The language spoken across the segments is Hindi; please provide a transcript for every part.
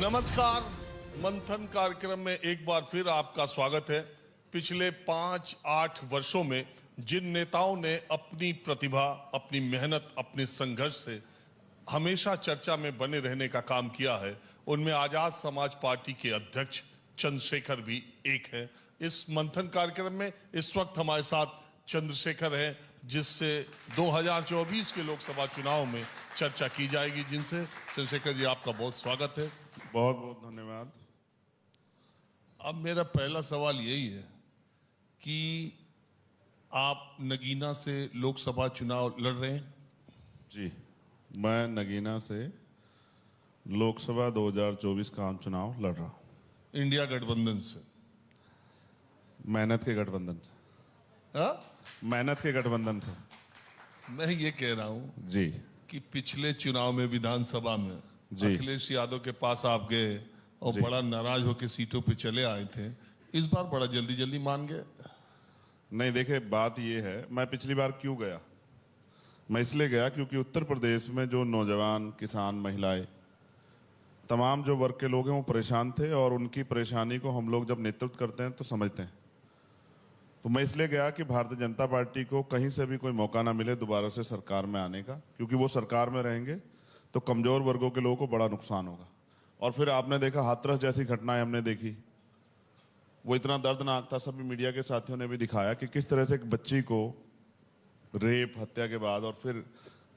नमस्कार। मंथन कार्यक्रम में एक बार फिर आपका स्वागत है। पिछले 5-8 वर्षों में जिन नेताओं ने अपनी प्रतिभा, अपनी मेहनत, अपने संघर्ष से हमेशा चर्चा में बने रहने का काम किया है, उनमें आजाद समाज पार्टी के अध्यक्ष चंद्रशेखर भी एक है। इस मंथन कार्यक्रम में इस वक्त हमारे साथ चंद्रशेखर हैं, जिससे 2024 के लोकसभा चुनाव में चर्चा की जाएगी। जिनसे चंद्रशेखर जी आपका बहुत स्वागत है। बहुत बहुत धन्यवाद। अब मेरा पहला सवाल यही है कि आप नगीना से लोकसभा चुनाव लड़ रहे हैं। जी, मैं नगीना से लोकसभा 2024 का आम चुनाव लड़ रहा हूँ। इंडिया गठबंधन से, मेहनत के गठबंधन से। मेहनत के गठबंधन से। मैं ये कह रहा हूं जी कि पिछले चुनाव में विधानसभा में अखिलेश यादव के पास आप गए और बड़ा नाराज होकर सीटों पे चले आए थे। इस बार बड़ा जल्दी जल्दी मान गए। नहीं, देखिए बात ये है, मैं पिछली बार क्यों गया, मैं इसलिए गया क्योंकि उत्तर प्रदेश में जो नौजवान, किसान, महिलाएं, तमाम जो वर्ग के लोग हैं वो परेशान थे और उनकी परेशानी को हम लोग जब नेतृत्व करते हैं तो समझते हैं। तो मैं इसलिए गया कि भारतीय जनता पार्टी को कहीं से भी कोई मौका ना मिले दोबारा से सरकार में आने का, क्योंकि वो सरकार में रहेंगे तो कमजोर वर्गों के लोगों को बड़ा नुकसान होगा। और फिर आपने देखा हाथरस जैसी घटनाएं हमने देखी, वो इतना दर्दनाक था। सभी मीडिया के साथियों ने भी दिखाया कि किस तरह से एक बच्ची को रेप, हत्या के बाद और फिर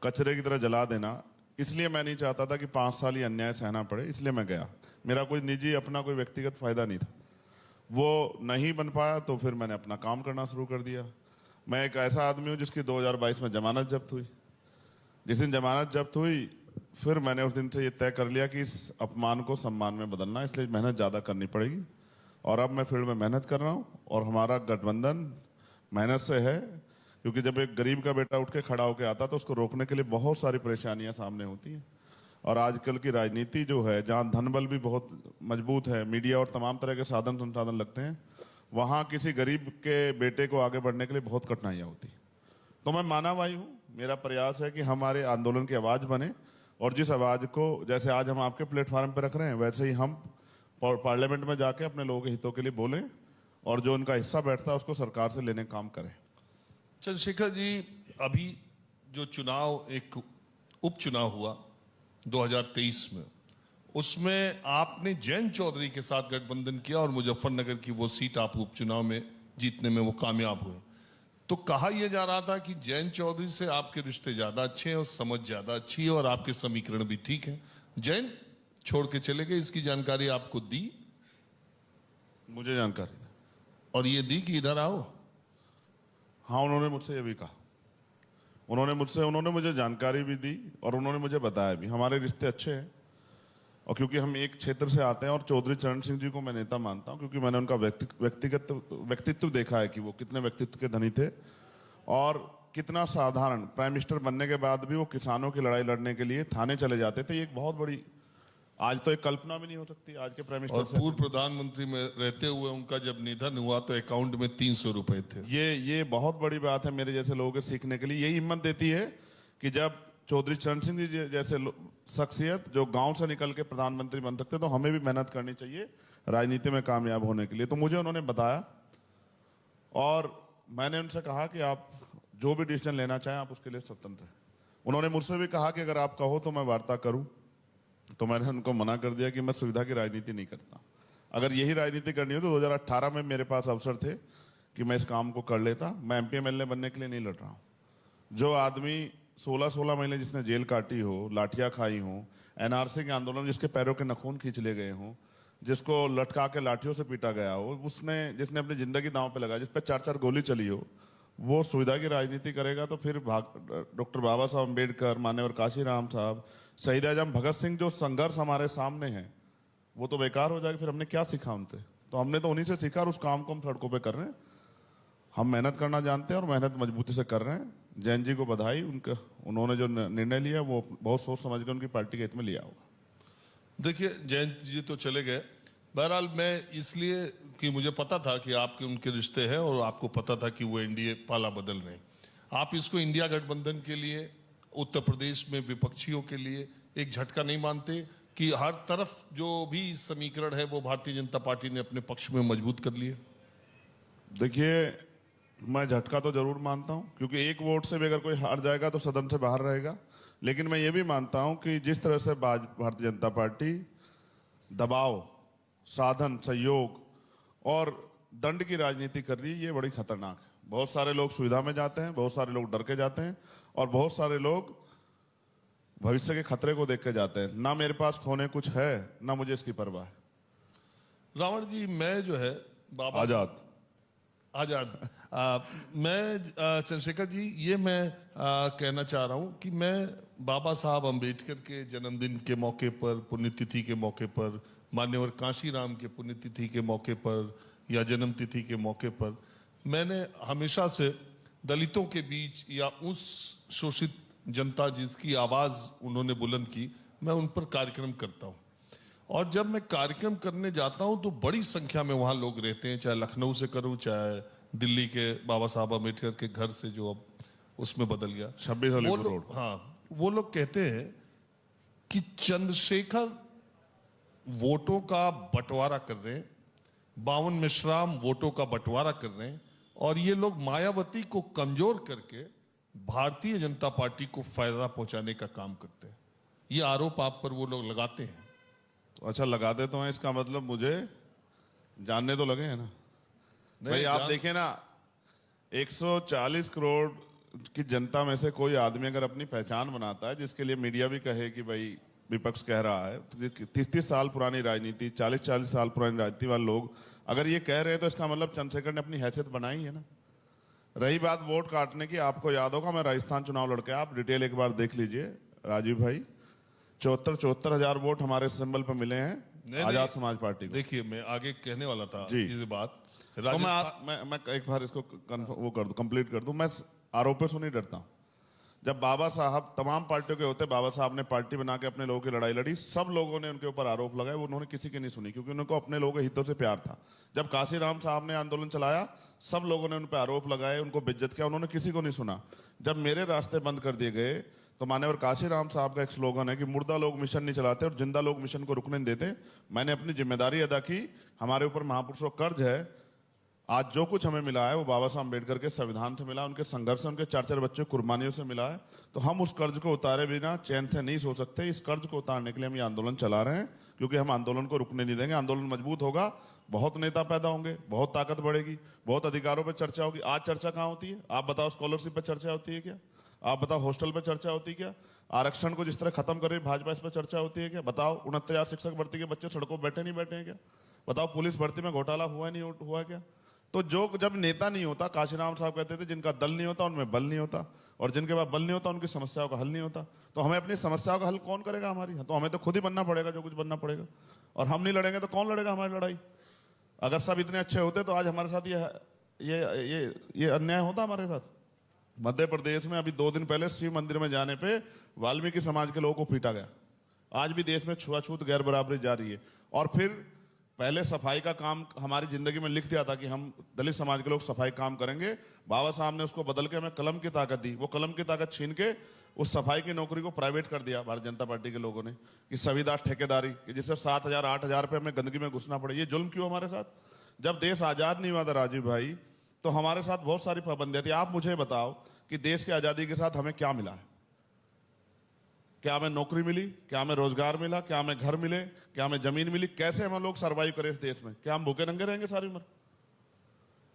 कचरे की तरह जला देना। इसलिए मैं नहीं चाहता था कि 5 साल ये अन्याय सहना पड़े, इसलिए मैं गया। मेरा कोई निजी अपना कोई व्यक्तिगत फायदा नहीं था। वो नहीं बन पाया तो फिर मैंने अपना काम करना शुरू कर दिया। मैं एक ऐसा आदमी हूँ जिसकी 2022 में जमानत जब्त हुई। जिस दिन जमानत जब्त हुई फिर मैंने उस दिन से ये तय कर लिया कि इस अपमान को सम्मान में बदलना, इसलिए मेहनत ज़्यादा करनी पड़ेगी। और अब मैं फील्ड में मेहनत कर रहा हूँ और हमारा गठबंधन मेहनत से है, क्योंकि जब एक गरीब का बेटा उठ के खड़ा होकर आता तो उसको रोकने के लिए बहुत सारी परेशानियाँ सामने होती हैं। और आजकल की राजनीति जो है, जहाँ धनबल भी बहुत मजबूत है, मीडिया और तमाम तरह के साधन संसाधन लगते हैं, वहाँ किसी गरीब के बेटे को आगे बढ़ने के लिए बहुत कठिनाइयाँ होती। तो मैं मानववादी हूँ। मेरा प्रयास है कि हमारे आंदोलन की आवाज़ बने और जिस आवाज़ को जैसे आज हम आपके प्लेटफॉर्म पर रख रहे हैं, वैसे ही हम पार्लियामेंट में जाके अपने लोगों के हितों के लिए बोलें और जो उनका हिस्सा बैठता है उसको सरकार से लेने का काम करें। चंद्रशेखर जी, अभी जो चुनाव, एक उपचुनाव हुआ 2023 में, उसमें आपने जयंत चौधरी के साथ गठबंधन किया और मुजफ्फरनगर की वो सीट आप उपचुनाव में जीतने में वो कामयाब हुए। तो कहा यह जा रहा था कि जयंत चौधरी से आपके रिश्ते ज्यादा अच्छे हैं और समझ ज्यादा अच्छी है और आपके समीकरण भी ठीक है। जयंत छोड़ के चले गए, इसकी जानकारी आपको दी? मुझे जानकारी थी। और ये दी कि इधर आओ? हाँ, उन्होंने मुझसे ये भी कहा। उन्होंने मुझे जानकारी भी दी और उन्होंने मुझे बताया भी। हमारे रिश्ते अच्छे हैं और क्योंकि हम एक क्षेत्र से आते हैं और चौधरी चरण सिंह जी को मैं नेता मानता हूं, क्योंकि मैंने उनका व्यक्तित्व देखा है कि वो कितने व्यक्तित्व के धनी थे और कितना साधारण। प्राइम मिनिस्टर बनने के बाद भी वो किसानों की लड़ाई लड़ने के लिए थाने चले जाते थे। ये एक बहुत बड़ी, आज तो एक कल्पना भी नहीं हो सकती आज के प्राइम मिनिस्टर। और पूर्व प्रधानमंत्री में रहते हुए उनका जब निधन हुआ तो अकाउंट में 300 रुपए थे। ये बहुत बड़ी बात है मेरे जैसे लोगों के सीखने के लिए। यही हिम्मत देती है कि जब चौधरी चरण सिंह जी जैसे शख्सियत जो गांव से निकल के प्रधानमंत्री बन सकते, तो हमें भी मेहनत करनी चाहिए राजनीति में कामयाब होने के लिए। तो मुझे उन्होंने बताया और मैंने उनसे कहा कि आप जो भी डिसीजन लेना चाहें आप उसके लिए स्वतंत्र हैं। उन्होंने मुझसे भी कहा कि अगर आप कहो तो मैं वार्ता करूं, तो मैंने उनको मना कर दिया कि मैं सुविधा की राजनीति नहीं करता। अगर यही राजनीति करनी हो तो 2018 में मेरे पास अवसर थे कि मैं इस काम को कर लेता। मैं MP MLA बनने के लिए नहीं लड़ रहा हूँ। जो आदमी 16 महीने जिसने जेल काटी हो, लाठियाँ खाई हो, NRC के आंदोलन में जिसके पैरों के नखून खींच लिए गए हों, जिसको लटका के लाठियों से पीटा गया हो, जिसने अपनी जिंदगी दांव पे लगाई, जिस पर 4-4 गोली चली हो, वो सुविधा की राजनीति करेगा तो फिर डॉक्टर बाबा साहब अम्बेडकर, मान्यवर काशीराम साहब, शहीद आजम भगत सिंह जो संघर्ष हमारे सामने है वो तो बेकार हो जाएगा। फिर हमने क्या सीखा उनसे? तो हमने तो उन्हीं से सीखा और उस काम को हम सड़कों पे कर रहे हैं। हम मेहनत करना जानते हैं और मेहनत मजबूती से कर रहे हैं। जैन जी को बधाई, उन्होंने जो निर्णय लिया वो बहुत सोच समझ के उनकी पार्टी के हित में लिया होगा। देखिए, जयंत जी तो चले गए। बहरहाल मैं इसलिए कि मुझे पता था कि आपके उनके रिश्ते हैं और आपको पता था कि वो NDA पाला बदल रहे हैं। आप इसको इंडिया गठबंधन के लिए, उत्तर प्रदेश में विपक्षियों के लिए एक झटका नहीं मानते कि हर तरफ जो भी समीकरण है वो भारतीय जनता पार्टी ने अपने पक्ष में मजबूत कर लिए? देखिए, मैं झटका तो जरूर मानता हूं, क्योंकि एक वोट से भी अगर कोई हार जाएगा तो सदन से बाहर रहेगा। लेकिन मैं ये भी मानता हूं कि जिस तरह से भारतीय जनता पार्टी दबाव, साधन, सहयोग और दंड की राजनीति कर रही है, ये बड़ी खतरनाक है। बहुत सारे लोग सुविधा में जाते हैं, बहुत सारे लोग डर के जाते हैं, और बहुत सारे लोग भविष्य के खतरे को देख के जाते हैं। ना मेरे पास खोने कुछ है, ना मुझे इसकी परवाह है। रावण जी, मैं जो है बाबा आजाद आजाद मैं चंद्रशेखर जी, ये मैं कहना चाह रहा हूं कि मैं बाबा साहब अंबेडकर के जन्मदिन के मौके पर, पुण्यतिथि के मौके पर, मान्यवर कांशीराम के पुण्यतिथि के मौके पर या जन्मतिथि के मौके पर मैंने हमेशा से दलितों के बीच या उस शोषित जनता जिसकी आवाज उन्होंने बुलंद की, मैं उन पर कार्यक्रम करता हूं। और जब मैं कार्यक्रम करने जाता हूं तो बड़ी संख्या में वहां लोग रहते हैं, चाहे लखनऊ से करूं, चाहे दिल्ली के बाबा साहब अम्बेडकर के घर से जो अब उसमें बदल गया 26 वो रोड। लोग, हाँ, वो लोग कहते हैं कि चंद्रशेखर वोटों का बंटवारा कर रहे हैं, 52 मिश्राम वोटों का बंटवारा कर रहे हैं, और ये लोग मायावती को कमजोर करके भारतीय जनता पार्टी को फायदा पहुंचाने का काम करते हैं। ये आरोप आप पर वो लोग लगाते हैं। अच्छा, लगा दे तो है, इसका मतलब मुझे जानने तो लगे हैं ना भाई। आप देखिए ना, 140 करोड़ की जनता में से कोई आदमी अगर अपनी पहचान बनाता है, जिसके लिए मीडिया भी कहे कि भाई विपक्ष कह रहा है, 30-30 साल पुरानी राजनीति, 40-40 साल पुरानी राजनीति वाले लोग अगर ये कह रहे हैं, तो इसका मतलब चंद्रशेखर ने अपनी हैसियत बनाई है ना। रही बात वोट काटने की, आपको याद होगा मैं राजस्थान चुनाव लड़के, आप डिटेल एक बार देख लीजिए राजीव भाई, 74 हजार वोट हमारे सिंबल पर मिले हैं आजाद समाज पार्टी को। देखिए, मैं आगे कहने वाला था जी। ये बात। तो मैं एक बार इसको वो कर दूं, कंप्लीट कर दूं। मैं आरोपों से नहीं डरता हूं। जब बाबा साहब तमाम पार्टियों के होते, बाबा साहब ने पार्टी बना के अपने लोगों की लड़ाई लड़ी, सब लोगों ने उनके ऊपर आरोप लगाए, वो उन्होंने किसी की नहीं सुनी, क्योंकि उनको अपने लोगों के हितों से प्यार था। जब काशीराम साहब ने आंदोलन चलाया, सब लोगों ने उन पर आरोप लगाए, उनको बेइज्जत किया, उन्होंने किसी को नहीं सुना। जब मेरे रास्ते बंद कर दिए गए, तो मान्यवर काशीराम साहब का एक स्लोगन है कि मुर्दा लोग मिशन नहीं चलाते और जिंदा लोग मिशन को रुकने नहीं देते। मैंने अपनी जिम्मेदारी अदा की। हमारे ऊपर महापुरुषों का कर्ज है। आज जो कुछ हमें मिला है वो बाबा साहब अम्बेडकर के संविधान से मिला, उनके संघर्ष से, उनके 4-4 बच्चों कुर्बानियों से मिला है। तो हम उस कर्ज को उतारे बिना चैन से नहीं सो सकते। इस कर्ज को उतारने के लिए हम ये आंदोलन चला रहे हैं, क्योंकि हम आंदोलन को रुकने नहीं देंगे। आंदोलन मजबूत होगा, बहुत नेता पैदा होंगे, बहुत ताकत बढ़ेगी, बहुत अधिकारों पर चर्चा होगी। आज चर्चा कहाँ होती है? आप बताओ, स्कॉलरशिप पर चर्चा होती है क्या? आप बताओ, हॉस्टल पर चर्चा होती है क्या? आरक्षण को जिस तरह खत्म करे भाजपा, इस पर चर्चा होती है क्या? बताओ, 69,000 शिक्षक भर्ती के बच्चे सड़कों पर बैठे नहीं बैठे हैं क्या? बताओ, पुलिस भर्ती में घोटाला हुआ नहीं हुआ क्या? तो जो जब नेता नहीं होता, काशीराम साहब कहते थे जिनका दल नहीं होता उनमें बल नहीं होता, और जिनके पास बल नहीं होता उनकी समस्याओं का हल नहीं होता। तो हमें अपनी समस्याओं का हल कौन करेगा हमारी? तो हमें तो खुद ही बनना पड़ेगा, जो कुछ बनना पड़ेगा। और हम नहीं लड़ेंगे तो कौन लड़ेगा हमारी लड़ाई? अगर सब इतने अच्छे होते तो आज हमारे साथ ये अन्याय होता हमारे साथ। मध्य प्रदेश में अभी 2 दिन पहले शिव मंदिर में जाने पे वाल्मीकि समाज के लोगों को पीटा गया। आज भी देश में छुआछूत, गैर बराबरी जारी है। और फिर पहले सफाई का काम हमारी जिंदगी में लिख दिया था कि हम दलित समाज के लोग सफाई काम करेंगे। बाबा साहब ने उसको बदल के हमें कलम की ताकत दी। वो कलम की ताकत छीन के उस सफाई की नौकरी को प्राइवेट कर दिया भारतीय जनता पार्टी के लोगों ने, कि संविदा ठेकेदारी, कि जिससे 7,000-8,000 रुपए हमें गंदगी में घुसना पड़े। ये जुल्म क्यों हमारे साथ? जब देश आजाद नहीं हुआ था राजीव भाई, तो हमारे साथ बहुत सारी पाबंदियां थी। आप मुझे बताओ कि देश की आजादी के साथ हमें क्या मिला है? क्या हमें नौकरी मिली? क्या हमें रोजगार मिला? क्या हमें घर मिले? क्या हमें जमीन मिली? कैसे हम लोग सर्वाइव करें इस देश में? क्या हम भूखे नंगे रहेंगे सारी उम्र?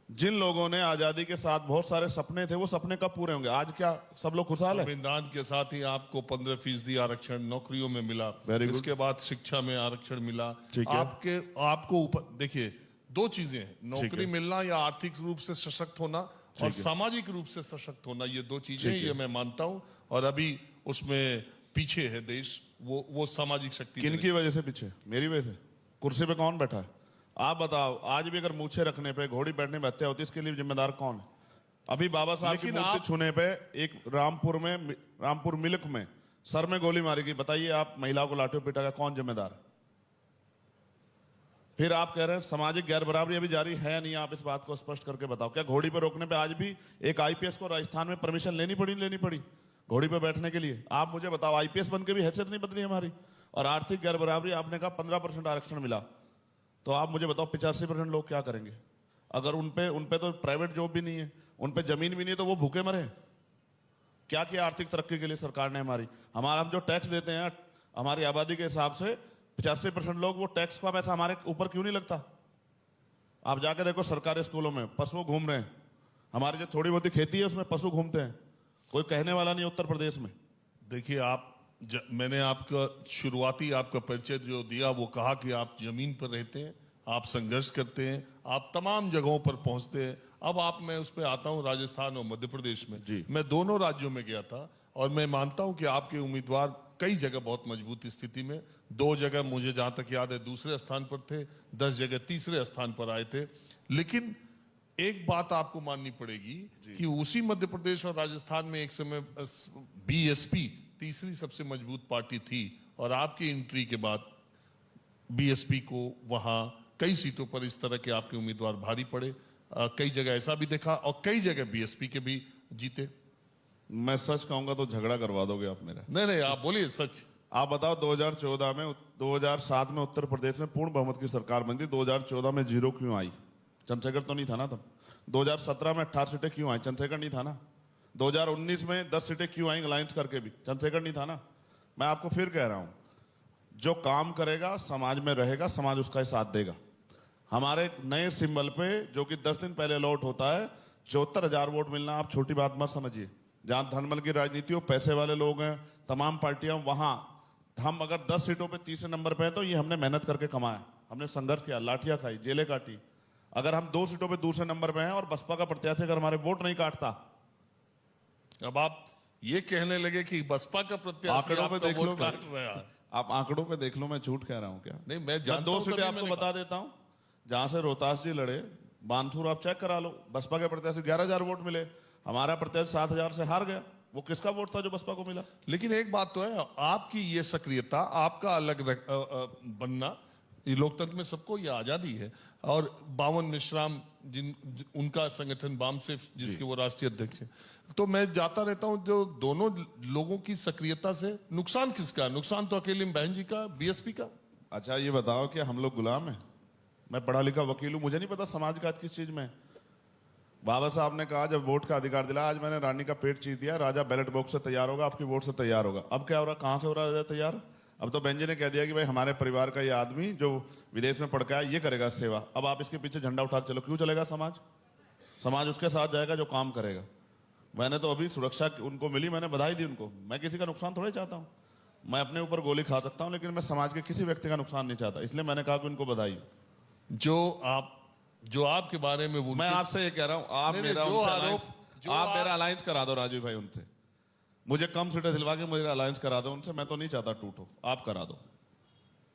जिन लोगों ने आजादी के साथ बहुत सारे सपने थे, वो सपने कब पूरे होंगे? आज क्या सब लोग खुशहाल है? संविधान के साथ ही आपको 15% आरक्षण नौकरियों में मिला, इसके बाद शिक्षा में आरक्षण मिला। आपको ऊपर देखिए, 2 चीजें हैं, नौकरी मिलना या आर्थिक रूप से सशक्त होना, और सामाजिक रूप से सशक्त होना। ये 2 चीजें, ये मैं मानता हूं। और अभी उसमें पीछे है देश, वो सामाजिक शक्ति। किनकी वजह से पीछे? मेरी वजह से? कुर्सी पे कौन बैठा है? आप बताओ। आज भी अगर मूछे रखने पे, घोड़ी बैठने पे हत्या होती है, इसके लिए जिम्मेदार कौन है? अभी बाबा साहब की मूर्ति छूने पे एक रामपुर मिल्क में सर में गोली मारी गई। बताइए, आप महिलाओं को लाठियों पीटा का कौन जिम्मेदार है? फिर आप कह रहे हैं सामाजिक गैर बराबरी अभी जारी है या नहीं? आप इस बात को स्पष्ट करके बताओ। क्या घोड़ी पर रोकने पे आज भी एक आईपीएस को राजस्थान में परमिशन लेनी पड़ी घोड़ी पे बैठने के लिए? आप मुझे बताओ, आईपीएस बन के भी हैसियत नहीं बदली हमारी। और आर्थिक गैर बराबरी आपने कहा 15% आरक्षण मिला, तो आप मुझे बताओ 85% लोग क्या करेंगे? अगर उनपे तो प्राइवेट जॉब भी नहीं है, उनपे जमीन भी नहीं है, तो वो भूखे मरे। क्या किया आर्थिक तरक्की के लिए सरकार ने हमारी? हम जो टैक्स देते हैं हमारी आबादी के हिसाब से 85% लोग, वो टैक्स का पैसा हमारे ऊपर क्यों नहीं लगता? आप जाके देखो सरकारी स्कूलों में पशु घूम रहे हैं, हमारी जो थोड़ी बहुत खेती है उसमें पशु घूमते हैं, कोई कहने वाला नहीं उत्तर प्रदेश में। देखिए मैंने आपका शुरुआती आपका परिचय जो दिया वो कहा कि आप जमीन पर रहते हैं, आप संघर्ष करते हैं, आप तमाम जगहों पर पहुंचते हैं। अब मैं उस पर आता हूं, राजस्थान और मध्य प्रदेश में जी। मैं दोनों राज्यों में गया था और मैं मानता हूं कि आपके उम्मीदवार कई जगह बहुत मजबूत स्थिति में, 2 जगह मुझे जहां तक याद है दूसरे स्थान पर थे, 10 जगह तीसरे स्थान पर आए थे। लेकिन एक बात आपको माननी पड़ेगी कि उसी मध्य प्रदेश और राजस्थान में एक समय बीएसपी तीसरी सबसे मजबूत पार्टी थी और आपकी एंट्री के बाद बीएसपी को वहां कई सीटों पर इस तरह के आपके उम्मीदवार भारी पड़े। कई जगह ऐसा भी देखा और कई जगह बीएसपी के भी जीते। मैं सच कहूंगा तो झगड़ा करवा दोगे आप मेरा। नहीं, आप बोलिए सच। आप बताओ 2014 में 2007 में उत्तर प्रदेश में पूर्ण बहुमत की सरकार बनी थी, 2014 में 0 क्यों आई? चंद्रशेखर तो नहीं था ना तब। 2017 में 18 सीटें क्यों आई? चंद्रशेखर नहीं था ना। 2019 में 10 सीटें क्यों आई अलायंस करके भी? चंद्रशेखर नहीं था ना। मैं आपको फिर कह रहा हूं, जो काम करेगा समाज में रहेगा, समाज उसका ही साथ देगा। हमारे नए सिंबल पे जो कि 10 दिन पहले अलॉट होता है, 74,000 वोट मिलना आप छोटी बात मत समझिए। जहां धनबल की राजनीति हो, पैसे वाले लोग हैं, तमाम पार्टियां, वहां हम अगर 10 सीटों पे तीसरे नंबर पे हैं तो ये हमने मेहनत करके कमाया, हमने संघर्ष किया, लाठियां खाई, जेलें काटी। अगर हम 2 सीटों पे दूसरे नंबर पे हैं और बसपा का प्रत्याशी अगर हमारे वोट नहीं काटता, अब आप ये कहने लगे कि बसपा का प्रत्याशी आंकड़ों पे आपका देख लो वोट काट रहा है। आप आंकड़ों पे देख लो, मैं झूठ कह रहा हूं क्या? नहीं, मैं जानता 2 हूं, सीटें तभी आपको मैंने बता देता हूं। जहां से रोहतास जी लड़े, बानसूर आप चेक करा लो, बसपा के प्रत्याशी 11,000 वोट मिले, हमारा प्रत्याशी 7,000 से हार गया। वो किसका वोट था जो बसपा को मिला? लेकिन एक बात तो है, आपकी ये सक्रियता, आपका अलग बनना, ये लोकतंत्र में सबको ये आजादी है। और बावन मिश्राम उनका संगठन बामसेफ जिसके वो राष्ट्रीय अध्यक्ष हैं, तो मैं जाता रहता हूं, जो दोनों लोगों की सक्रियता से नुकसान किसका है? नुकसान तो अकेले बहन जी का, बीएसपी का। अच्छा ये बताओ कि हम लोग गुलाम हैं? मैं पढ़ा लिखा वकील हूं, मुझे नहीं पता समाज का आज किस चीज में है। बाबा साहब ने कहा जब वोट का अधिकार दिला, आज मैंने रानी का पेट चीर दिया, राजा बैलेट बॉक्स से तैयार होगा, आपकी वोट से तैयार होगा। अब क्या हो रहा, कहां से हो रहा है तैयार? अब तो बहन जी ने कह दिया कि भाई हमारे परिवार का ये आदमी जो विदेश में पढ़ के आया ये करेगा सेवा। अब आप इसके पीछे झंडा उठा के चलो, क्यों चलेगा समाज? समाज उसके साथ जाएगा जो काम करेगा। मैंने तो अभी सुरक्षा उनको मिली, मैंने बधाई दी उनको। मैं किसी का नुकसान थोड़े चाहता हूँ, मैं अपने ऊपर गोली खा सकता हूँ, लेकिन मैं समाज के किसी व्यक्ति का नुकसान नहीं चाहता, इसलिए मैंने कहा कि उनको बधाई। जो आपके बारे में मैं आपसे ये कह रहा हूं, आप मेरा उनसे अलायंस, आप मेरा अलायंस करा दो राजीव भाई उनसे, मुझे कम सीटें दिलवा के मुझे अलायंस करा दो उनसे, मैं तो नहीं चाहता टूटो, आप करा दो।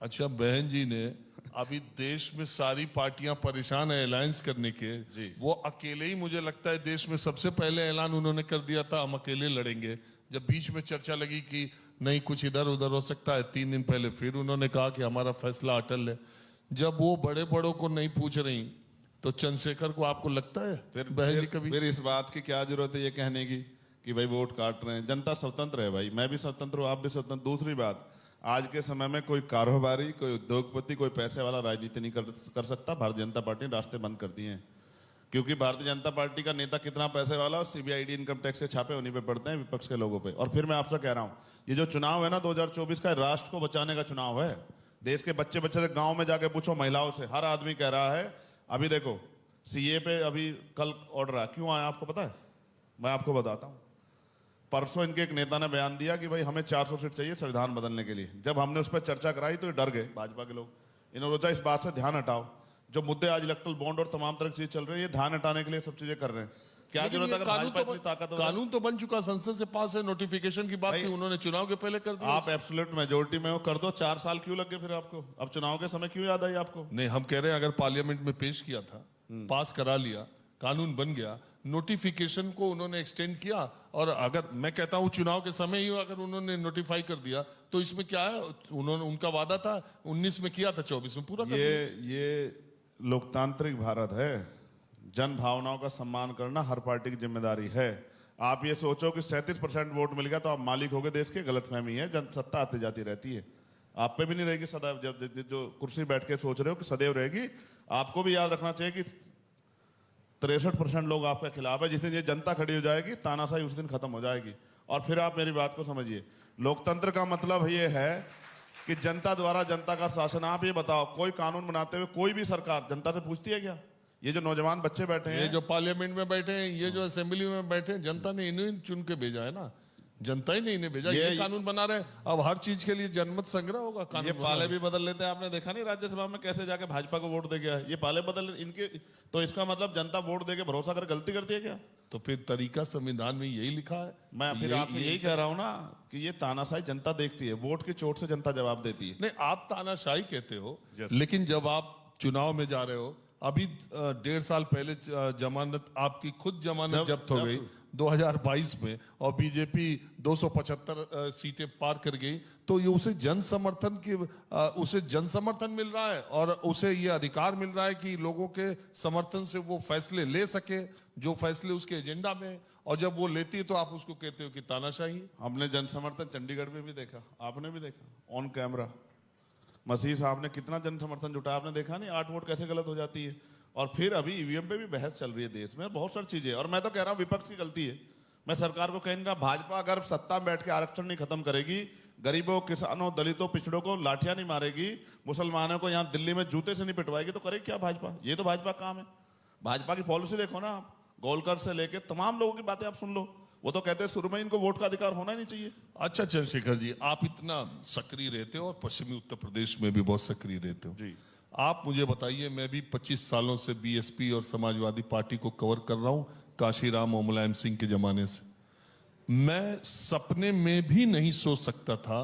अच्छा, बहन जी ने अभी देश में सारी पार्टियां परेशान है अलायंस करने के, वो अकेले ही मुझे लगता है देश में सबसे पहले ऐलान उन्होंने कर दिया था हम अकेले लड़ेंगे। जब बीच में चर्चा लगी कि नहीं कुछ इधर उधर हो सकता है, 3 दिन पहले फिर उन्होंने कहा कि हमारा फैसला अटल है। जब वो बड़े बड़ों को नहीं पूछ रही तो चंद्रशेखर को आपको लगता है फिर इस बात की क्या जरूरत है ये कहने की कि भाई वोट काट रहे हैं? जनता स्वतंत्र है भाई, मैं भी स्वतंत्र हूं, आप भी स्वतंत्र। दूसरी बात, आज के समय में कोई कारोबारी, कोई उद्योगपति, कोई पैसे वाला राजनीति नहीं कर सकता। भारतीय जनता पार्टी ने रास्ते बंद कर दिए हैं, क्योंकि भारतीय जनता पार्टी का नेता कितना पैसे वाला और सीबीआईडी इनकम टैक्स के छापे उन्हीं पे पड़ते हैं विपक्ष के लोगों पे। और फिर मैं आपसे कह रहा हूं, ये जो चुनाव है ना 2024 का, राष्ट्र को बचाने का चुनाव है। देश के बच्चे गांव में जाके पूछो महिलाओं से, हर आदमी कह रहा है। अभी देखो सीए पे अभी कल ऑर्डर आया, क्यों आया आपको पता है? मैं आपको बताता हूं। परसों इनके एक नेता ने बयान दिया कि भाई हमें 400 सीट चाहिए संविधान बदलने के लिए। जब हमने उस पर चर्चा कराई तो ये डर गए भाजपा के लोग। इन्होंने सोचा इस बात से ध्यान हटाओ, जो मुद्दे आज इलेक्ट्रल बॉन्ड और तमाम तरह की चीज चल रही है, ये ध्यान हटाने के लिए सब चीजें कर रहे हैं। क्या जरूरत है? कानून तो बन चुका, संसद से पास है, नोटिफिकेशन की बात थी, उन्होंने चुनाव के पहले कर दिया। आप एब्सोल्यूट मेजोरिटी में हो, कर दो। 4 साल क्यों लगे फिर आपको? अब चुनाव के समय क्यों याद आई आपको? नहीं, हम कह रहे हैं अगर पार्लियामेंट में पेश किया था, पास करा लिया, कानून बन गया, नोटिफिकेशन को उन्होंने एक्सटेंड किया, और अगर मैं कहता हूं चुनाव के समय ही अगर उन्होंने नोटिफाई कर दिया तो इसमें क्या है? उन्होंने, उनका वादा था 19 में किया था, 24 में पूरा कर दिया। ये लोकतांत्रिक भारत है, जन भावनाओं का सम्मान करना हर पार्टी की जिम्मेदारी है। आप ये सोचो कि 37% वोट मिल गया तो आप मालिक हो गए देश के, गलतफहमी है। जन सत्ता आती जाती रहती है, आप पे भी नहीं रहेगी सदैव, जब जो कुर्सी बैठ के सोच रहे हो कि सदैव रहेगी। आपको भी याद रखना चाहिए कि 63% लोग आपके खिलाफ है। जिस दिन ये जनता खड़ी हो जाएगी, तानाशाही उस दिन खत्म हो जाएगी। और फिर आप मेरी बात को समझिए, लोकतंत्र का मतलब ये है कि जनता द्वारा जनता का शासन। आप ये बताओ, कोई कानून बनाते हुए कोई भी सरकार जनता से पूछती है क्या? ये जो नौजवान बच्चे बैठे हैं, ये जो पार्लियामेंट में बैठे हैं, ये जो असेंबली में बैठे हैं, जनता ने इन्हें चुन के भेजा है ना, जनता ही ने इन्हें भेजा। ये कानून बना रहे हैं, अब हर चीज के लिए जनमत संग्रह होगा। कानून ये पाले भी बदल लेते हैं। आपने देखा नहीं राज्यसभा में कैसे जाके भाजपा को वोट दे गया है? ये पाले बदल इनके, तो इसका मतलब जनता वोट दे के भरोसा कर गलती करती है क्या? तो फिर तरीका संविधान में यही लिखा है। मैं फिर आपसे यही कह रहा हूं ना कि ये तानाशाही जनता देखती है, वोट की चोट से जनता जवाब देती है। नहीं, आप तानाशाही कहते हो, लेकिन जब आप चुनाव में जा रहे हो, अभी 1.5 साल पहले जमानत, आपकी खुद जमानत जब्त हो गई 2022 में, और बीजेपी 275 सीटें पार कर गई, तो ये उसे जन समर्थन मिल रहा है, और उसे ये अधिकार मिल रहा है कि लोगों के समर्थन से वो फैसले ले सके जो फैसले उसके एजेंडा में। और जब वो लेती है तो आप उसको कहते हो कि तानाशाही। हमने जन समर्थन चंडीगढ़ में भी देखा, आपने भी देखा ऑन कैमरा। मसीह साहब ने कितना जन समर्थन जुटाया, आपने देखा नहीं? 8 वोट कैसे गलत हो जाती है। और फिर अभी ईवीएम पे भी बहस चल रही है देश में, बहुत सारी चीजें। और मैं तो कह रहा हूं विपक्ष की गलती है। मैं सरकार को कहूंगा, भाजपा अगर सत्ता में बैठ के आरक्षण नहीं खत्म करेगी, गरीबों, किसानों, दलितों, पिछड़ों को लाठियां नहीं मारेगी, मुसलमानों को यहाँ दिल्ली में जूते से नहीं पिटवाएगी, तो करेगी क्या भाजपा? ये तो भाजपा काम है। भाजपा की पॉलिसी देखो ना आप, गोलकर से लेके तमाम लोगों की बातें आप सुन लो। वो तो कहते हैं शुरू में इनको वोट का अधिकार होना ही नहीं चाहिए। अच्छा चंद्रशेखर जी, आप इतना सक्रिय रहते हो और पश्चिमी उत्तर प्रदेश में भी बहुत सक्रिय रहते हो जी। आप मुझे बताइए, मैं भी 25 सालों से बीएसपी और समाजवादी पार्टी को कवर कर रहा हूं, काशीराम और मुलायम सिंह के जमाने से। मैं सपने में भी नहीं सोच सकता था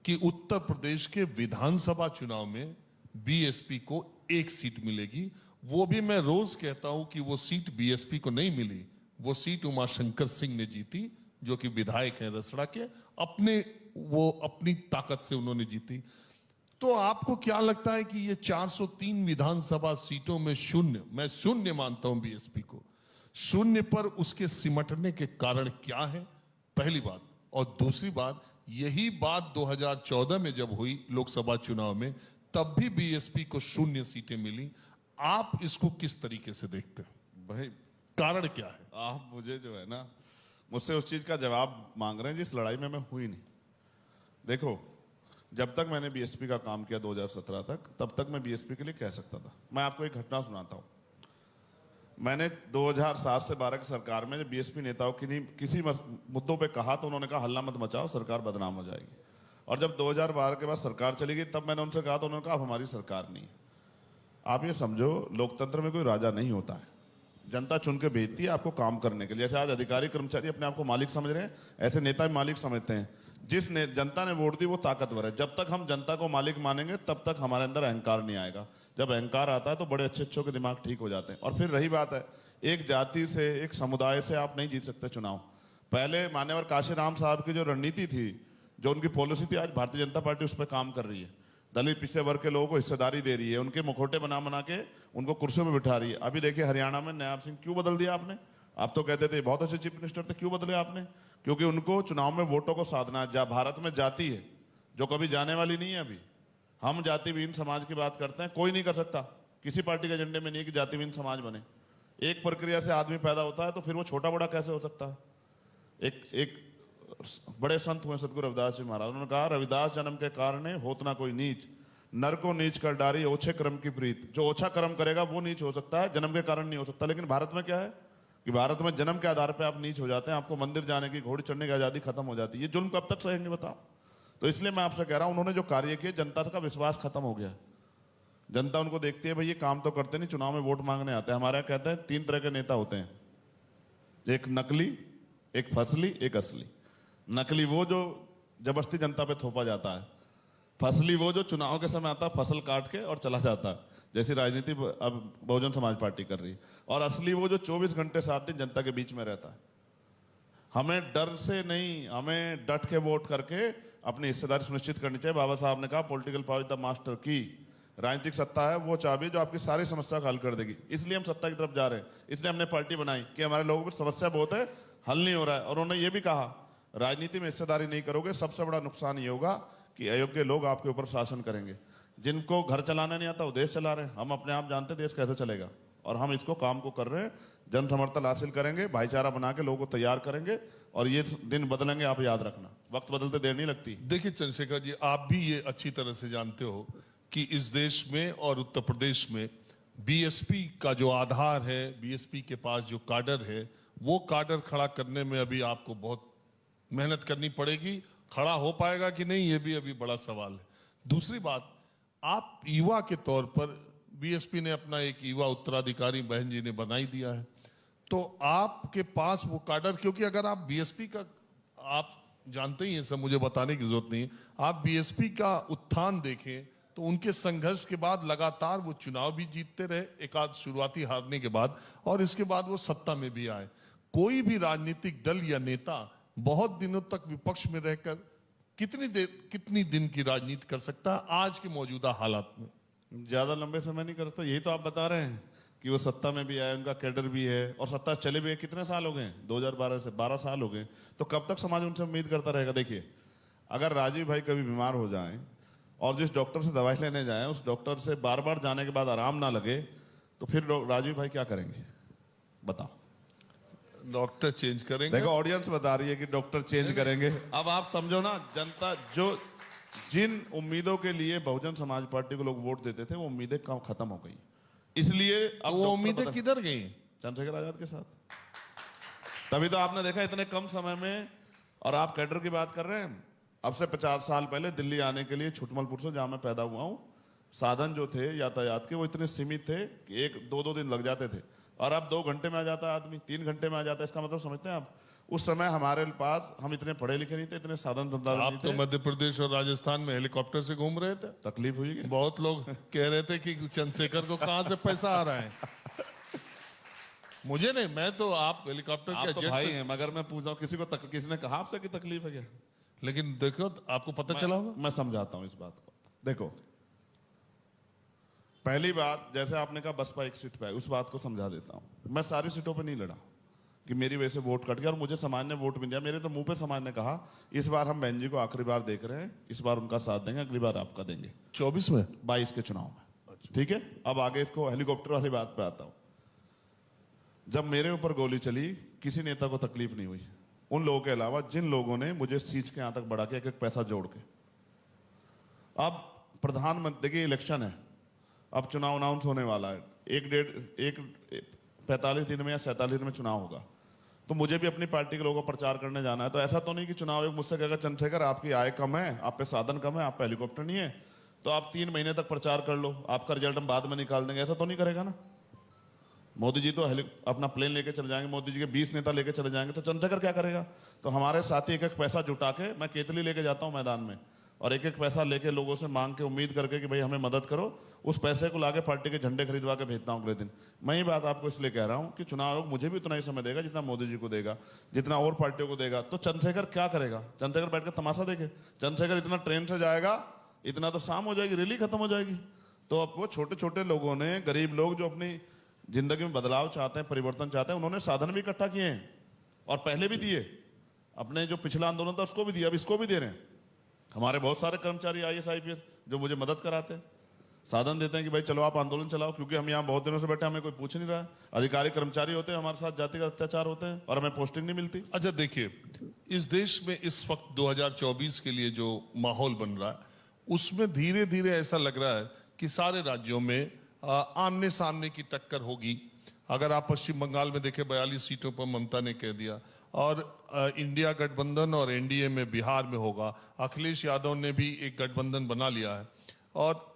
कि उत्तर प्रदेश के विधानसभा चुनाव में बीएसपी को 1 सीट मिलेगी। वो भी मैं रोज कहता हूं कि वो सीट बीएसपी को नहीं मिली, वो सीट उमाशंकर सिंह ने जीती, जो कि विधायक हैं रसड़ा के। अपनी ताकत से उन्होंने जीती। तो आपको क्या लगता है कि ये 403 विधानसभा सीटों में शून्य, मैं शून्य मानता हूं बीएसपी को, शून्य पर उसके सिमटने के कारण क्या है? पहली बात। और दूसरी बात, यही बात 2014 में जब हुई लोकसभा चुनाव में, तब भी बीएसपी को 0 सीटें मिली। आप इसको किस तरीके से देखते हैं? भाई कारण क्या है? आप मुझे जो है ना, मुझसे उस चीज का जवाब मांग रहे हैं जिस लड़ाई में मैं हुई नहीं। देखो, जब तक मैंने बीएसपी का काम किया 2017 तक, तब तक मैं बीएसपी के लिए कह सकता था। मैं आपको एक घटना सुनाता हूं। मैंने 2007 से 12 की सरकार में जब बीएसपी नेताओं की किसी मुद्दों पे कहा, तो उन्होंने कहा हल्ला मत मचाओ, सरकार बदनाम हो जाएगी। और जब 2012 के बाद सरकार चली गई, तब मैंने उनसे कहा, तो उन्होंने कहा अब हमारी सरकार नहीं है। आप ये समझो, लोकतंत्र में कोई राजा नहीं होता है, जनता चुन के भेजती है आपको काम करने के लिए। जैसे आज अधिकारी कर्मचारी अपने आप को मालिक समझ रहे हैं, ऐसे नेता भी मालिक समझते हैं। जनता ने वोट दी वो ताकतवर है। जब तक हम जनता को मालिक मानेंगे, तब तक हमारे अंदर अहंकार नहीं आएगा। जब अहंकार आता है तो बड़े अच्छे अच्छों के दिमाग ठीक हो जाते हैं। और फिर रही बात है, एक जाति से, एक समुदाय से आप नहीं जीत सकते चुनाव। पहले मान्यवर काशीराम साहब की जो रणनीति थी, जो उनकी पॉलिसी थी, आज भारतीय जनता पार्टी उस पर काम कर रही है। दलित पिछड़े वर्ग के लोगों को हिस्सेदारी दे रही है, उनके मुखौटे बना बना के उनको कुर्सियों में बिठा रही है। अभी देखिए हरियाणा में नायब सिंह क्यों बदल दिया आपने? आप तो कहते थे बहुत अच्छे चीफ मिनिस्टर थे, क्यों बदले आपने? क्योंकि उनको चुनाव में वोटों को साधना है। भारत में जाति है जो कभी जाने वाली नहीं है। अभी हम जाति विहीन समाज की बात करते हैं, कोई नहीं कर सकता। किसी पार्टी के एजेंडे में नहीं है कि जाति विहीन समाज बने। एक प्रक्रिया से आदमी पैदा होता है, तो फिर वो छोटा बड़ा कैसे हो सकता है? एक बड़े संत हुए सतगुरु रविदास जी महाराज, उन्होंने कहा, रविदास जन्म के कारण होत ना कोई नीच, नर को नीच कर डारी ओछे कर्म की प्रीत। जो ओछा कर्म करेगा वो नीच हो सकता है, जन्म के कारण नहीं हो सकता। लेकिन भारत में क्या है कि भारत में जन्म के आधार पर आप नीच हो जाते हैं, आपको मंदिर जाने की, घोड़े चढ़ने की आजादी खत्म हो जाती है। ये जुल्म कब तक सहेंगे बताओ? तो इसलिए मैं आपसे कह रहा हूं, उन्होंने जो कार्य किए, जनता का विश्वास खत्म हो गया। जनता उनको देखती है, भाई ये काम तो करते नहीं, चुनाव में वोट मांगने आते हैं। हमारे यहाँ कहते हैं 3 तरह के नेता होते हैं, एक नकली, एक फसली, एक असली। नकली वो जो जबरदस्ती जनता पे थोपा जाता है, फसली वो जो चुनाव के समय आता है, फसल काट के और चला जाता है, जैसी राजनीति अब बहुजन समाज पार्टी कर रही है। और असली वो जो 24 घंटे 7 दिन जनता के बीच में रहता है। हमें डर से नहीं, हमें डट के वोट करके अपनी हिस्सेदारी सुनिश्चित करनी चाहिए। बाबा साहब ने कहा, political power is the master की। राजनीतिक सत्ता है वो चाबी जो आपकी सारी समस्या का हल कर देगी। इसलिए हम सत्ता की तरफ जा रहे हैं, इसलिए हमने पार्टी बनाई कि हमारे लोगों की समस्या बहुत है, हल नहीं हो रहा है। और उन्होंने ये भी कहा, राजनीति में हिस्सेदारी नहीं करोगे, सबसे बड़ा नुकसान ये होगा कि अयोग्य लोग आपके ऊपर शासन करेंगे। जिनको घर चलाना नहीं आता वो देश चला रहे हैं। हम अपने आप जानते हैं देश कैसे चलेगा, और हम इसको काम को कर रहे हैं। जन समर्थन हासिल करेंगे, भाईचारा बना के लोगों को तैयार करेंगे, और ये दिन बदलेंगे। आप याद रखना, वक्त बदलते देर नहीं लगती। देखिए चंद्रशेखर जी, आप भी ये अच्छी तरह से जानते हो कि इस देश में और उत्तर प्रदेश में बीएसपी का जो आधार है, बीएसपी के पास जो काडर है, वो काडर खड़ा करने में अभी आपको बहुत मेहनत करनी पड़ेगी। खड़ा हो पाएगा कि नहीं, ये भी अभी बड़ा सवाल है। दूसरी बात, आप युवा के तौर पर बीएसपी ने अपना एक युवा उत्तराधिकारी बहन जी ने बनाई दिया है, तो आपके पास वो काडर, क्योंकि अगर आप बीएसपी का, आप जानते ही हैं, सब मुझे बताने की जरूरत नहीं है, आप बीएसपी का उत्थान देखें तो उनके संघर्ष के बाद लगातार वो चुनाव भी जीतते रहे, एक आध शुरुआती हारने के बाद, और इसके बाद वो सत्ता में भी आए। कोई भी राजनीतिक दल या नेता बहुत दिनों तक विपक्ष में रहकर कितनी दिन की राजनीति कर सकता है आज के मौजूदा हालात में? ज्यादा लंबे समय नहीं करता। यही तो आप बता रहे हैं कि वो सत्ता में भी आए, उनका कैडर भी है, और सत्ता चले भी है। कितने साल हो गए? 2012 से 12 साल हो गए। तो कब तक समाज उनसे उम्मीद करता रहेगा? देखिए, अगर राजीव भाई कभी बीमार हो जाएं और जिस डॉक्टर से दवाई लेने जाएं, उस डॉक्टर से बार बार जाने के बाद आराम ना लगे, तो फिर राजीव भाई क्या करेंगे? बताओ। डॉक्टर चेंज करेंगे। देखो, ऑडियंस बता रही है कि डॉक्टर चेंज करेंगे। अब आप समझो ना, जनता जो जिन उम्मीदों के लिए बहुजन समाज पार्टी को लोग वोट देते थे, वो उम्मीदें कम खत्म हो गई। इसलिए अब वो उम्मीदें किधर गई? चंद्रशेखर आजाद के साथ। तभी तो आपने देखा इतने कम समय में। और आप कैडर की बात कर रहे हैं, अब से 50 साल पहले दिल्ली आने के लिए छुटमलपुर से, जहां मैं पैदा हुआ हूं, साधन जो थे यातायात के, वो इतने सीमित थे कि 1-2 दिन लग जाते थे। और अब 2 घंटे में आ जाता है आदमी, 3 घंटे में आ जाता है। इसका मतलब समझते हैं आप? उस समय हमारे पास, हम इतने पढ़े लिखे नहीं थे, इतने साधन संसाधन आप नहीं तो थे। मध्य प्रदेश और राजस्थान में हेलीकॉप्टर से घूम रहे थे। तकलीफ हुई कि? बहुत लोग कह रहे थे कि चंद्रशेखर को कहां से पैसा आ रहा है। मुझे नहीं, मैं तो, आप हेलीकॉप्टर आप के तो जेट भाई से, हैं, मगर मैं पूछ रहा हूं, किसी ने कहा आपसे कि तकलीफ है क्या? लेकिन देखो आपको पता चला होगा। मैं समझाता हूं इस बात को। देखो, पहली बात, जैसे आपने कहा बसपा एक सीट पे आई, उस बात को समझा देता हूं। मैं सारी सीटों पे नहीं लड़ा कि मेरी वजह से वोट कट गया और मुझे समाज ने वोट मिल गया। मेरे तो मुंह पे समाज ने कहा, इस बार हम बहन जी को आखिरी बार देख रहे हैं, इस बार उनका साथ देंगे, अगली बार आपका देंगे। 24 में, 22 के चुनाव में। ठीक है, अब आगे इसको हेलीकॉप्टर वाली बात पे आता हूं। जब मेरे ऊपर गोली चली, किसी नेता को तकलीफ नहीं हुई, उन लोगों के अलावा जिन लोगों ने मुझे सींच के यहां तक बढ़ा के, एक पैसा जोड़ के। अब प्रधानमंत्री, देखिए इलेक्शन है, अब चुनाव अनाउंस होने वाला है, 45 दिन में या 47 दिन में चुनाव होगा। तो मुझे भी अपनी पार्टी के लोगों को प्रचार करने जाना है। तो ऐसा तो नहीं कि चुनाव एक मुझसे कहेगा, चंद्रशेखर आपकी आय कम है, आप पे साधन कम है, आप पे हेलीकॉप्टर नहीं है, तो आप 3 महीने तक प्रचार कर लो, आपका रिजल्ट हम बाद में निकाल देंगे। ऐसा तो नहीं करेगा ना। मोदी जी तो अपना प्लेन लेके चले जाएंगे, मोदी जी के 20 नेता लेके चले जाएंगे, तो चंद्रशेखर क्या करेगा? तो हमारे साथी एक पैसा जुटा के, मैं केतली लेके जाता हूं मैदान में, और एक पैसा लेके लोगों से मांग के, उम्मीद करके कि भाई हमें मदद करो, उस पैसे को लाके पार्टी के झंडे खरीदवा के भेजता हूं अगले दिन। मैं ये बात आपको इसलिए कह रहा हूं कि चुनाव आयोग मुझे भी उतना ही समय देगा जितना मोदी जी को देगा, जितना और पार्टियों को देगा। तो चंद्रशेखर क्या करेगा? चंद्रशेखर बैठ कर तमाशा देखे? चंद्रशेखर इतना ट्रेन से जाएगा, इतना तो शाम हो जाएगी, रैली खत्म हो जाएगी। तो अब वो छोटे छोटे लोगों ने, गरीब लोग जो अपनी जिंदगी में बदलाव चाहते हैं, परिवर्तन चाहते हैं, उन्होंने साधन भी इकट्ठा किए हैं, और पहले भी दिए। अपने जो पिछला आंदोलन था उसको भी दिया, अब इसको भी दे रहे हैं। हमारे बहुत सारे कर्मचारी IAS IPS जो मुझे मदद कराते हैं, साधन देते हैं कि भाई चलो आप आंदोलन चलाओ, क्योंकि हम यहाँ बहुत दिनों से बैठे, हमें कोई पूछ नहीं रहा है। अधिकारी कर्मचारी होते हैं हमारे साथ, जातिगत अत्याचार होते हैं, और हमें पोस्टिंग नहीं मिलती। अच्छा देखिए, इस देश में इस वक्त 2024 के लिए जो माहौल बन रहा है, उसमें धीरे धीरे ऐसा लग रहा है कि सारे राज्यों में आमने सामने की टक्कर होगी। अगर आप पश्चिम बंगाल में देखें, 42 सीटों पर ममता ने कह दिया, और इंडिया गठबंधन और NDA में बिहार में होगा। अखिलेश यादव ने भी एक गठबंधन बना लिया है, और